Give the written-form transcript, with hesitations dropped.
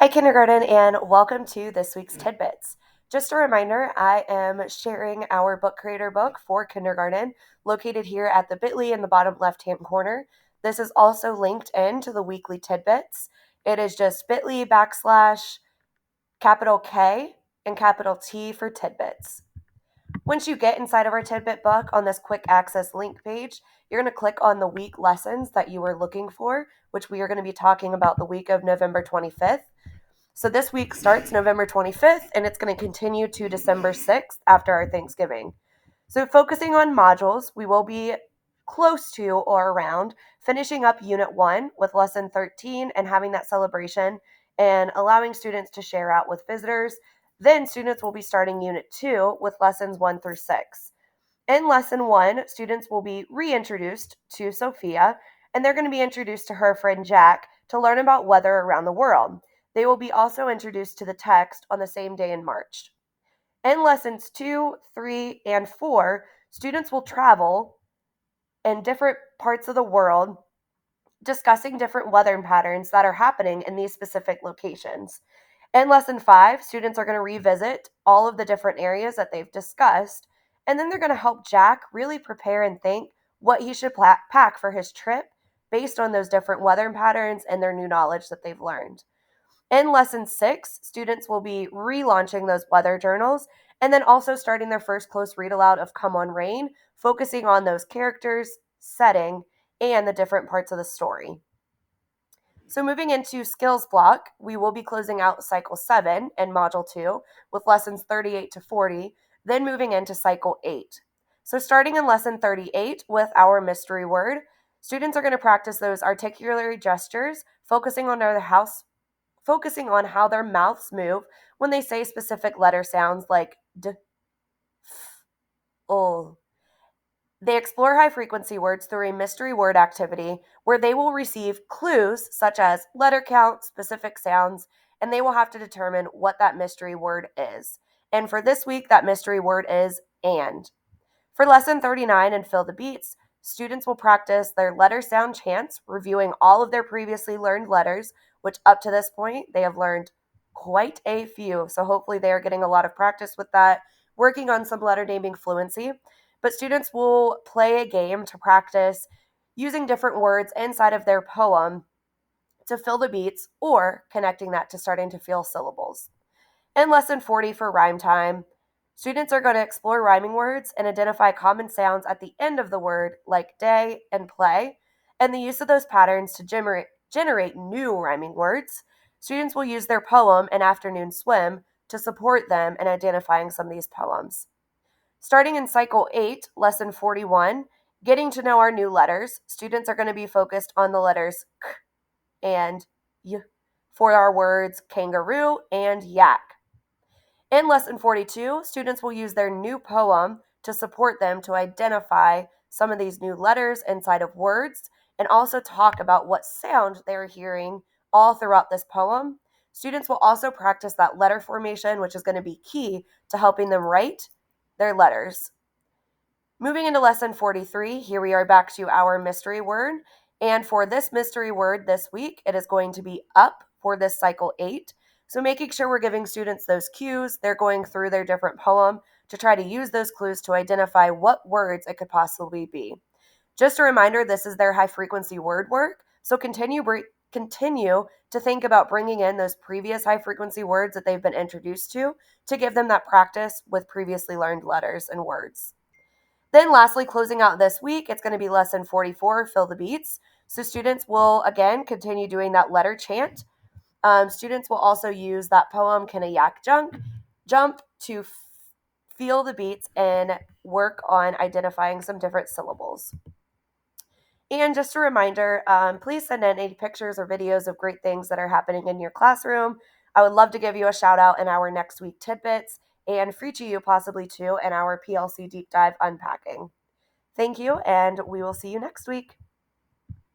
Hi, kindergarten, and welcome to this week's Tidbits. Just a reminder, I am sharing our book creator book for kindergarten, located here at the bit.ly in the bottom left-hand corner. This is also linked into the weekly Tidbits. It is just bit.ly / capital K and capital T for Tidbits. Once you get inside of our Tidbit book on this quick access link page, you're going to click on the week lessons that you were looking for, which we are going to be talking about the week of November 25th. So this week starts November 25th, and it's going to continue to December 6th after our Thanksgiving. So focusing on modules, we will be close to or around finishing up Unit 1 with Lesson 13 and having that celebration and allowing students to share out with visitors. Then students will be starting Unit 2 with Lessons 1 through 6. In Lesson 1, students will be reintroduced to Sophia, and they're going to be introduced to her friend Jack to learn about weather around the world. They will be also introduced to the text on the same day in March. In Lessons 2, 3, and 4, students will travel in different parts of the world discussing different weather patterns that are happening in these specific locations. In Lesson 5, students are going to revisit all of the different areas that they've discussed, and then they're going to help Jack really prepare and think what he should pack for his trip based on those different weather patterns and their new knowledge that they've learned. In Lesson 6, students will be relaunching those weather journals and then also starting their first close read aloud of Come On Rain, focusing on those characters, setting, and the different parts of the story. So moving into skills block, we will be closing out cycle 7 and module 2 with lessons 38 to 40, then moving into cycle 8. So starting in lesson 38 with our mystery word, students are going to practice those articulatory gestures, focusing on how their mouths move when they say specific letter sounds like d, f, ul. They explore high-frequency words through a mystery word activity where they will receive clues such as letter count, specific sounds, and they will have to determine what that mystery word is. And for this week, that mystery word is and. For lesson 39 and Fill the Beats, students will practice their letter sound chants, reviewing all of their previously learned letters, which up to this point, they have learned quite a few. So hopefully they are getting a lot of practice with that, working on some letter naming fluency. But students will play a game to practice using different words inside of their poem to fill the beats or connecting that to starting to feel syllables. In lesson 40 for rhyme time, students are going to explore rhyming words and identify common sounds at the end of the word like day and play, and the use of those patterns to generate new rhyming words. Students will use their poem, An Afternoon Swim, to support them in identifying some of these poems. Starting in cycle 8, lesson 41, getting to know our new letters, students are going to be focused on the letters k and y for our words kangaroo and yak. In lesson 42, students will use their new poem to support them to identify some of these new letters inside of words and also talk about what sound they're hearing all throughout this poem. Students will also practice that letter formation, which is going to be key to helping them write their letters. Moving into lesson 43, here we are back to our mystery word. And for this mystery word this week, it is going to be up for this cycle 8. So making sure we're giving students those cues, they're going through their different poem to try to use those clues to identify what words it could possibly be. Just a reminder, this is their high frequency word work. So continue to think about bringing in those previous high frequency words that they've been introduced to give them that practice with previously learned letters and words. Then lastly, closing out this week, it's going to be lesson 44, Fill the Beats. So students will, again, continue doing that letter chant. Students will also use that poem, Can a Yak Jump to feel the beats and work on identifying some different syllables. And just a reminder, please send in any pictures or videos of great things that are happening in your classroom. I would love to give you a shout out in our next week tidbits and feature you possibly too in our PLC deep dive unpacking. Thank you, and we will see you next week.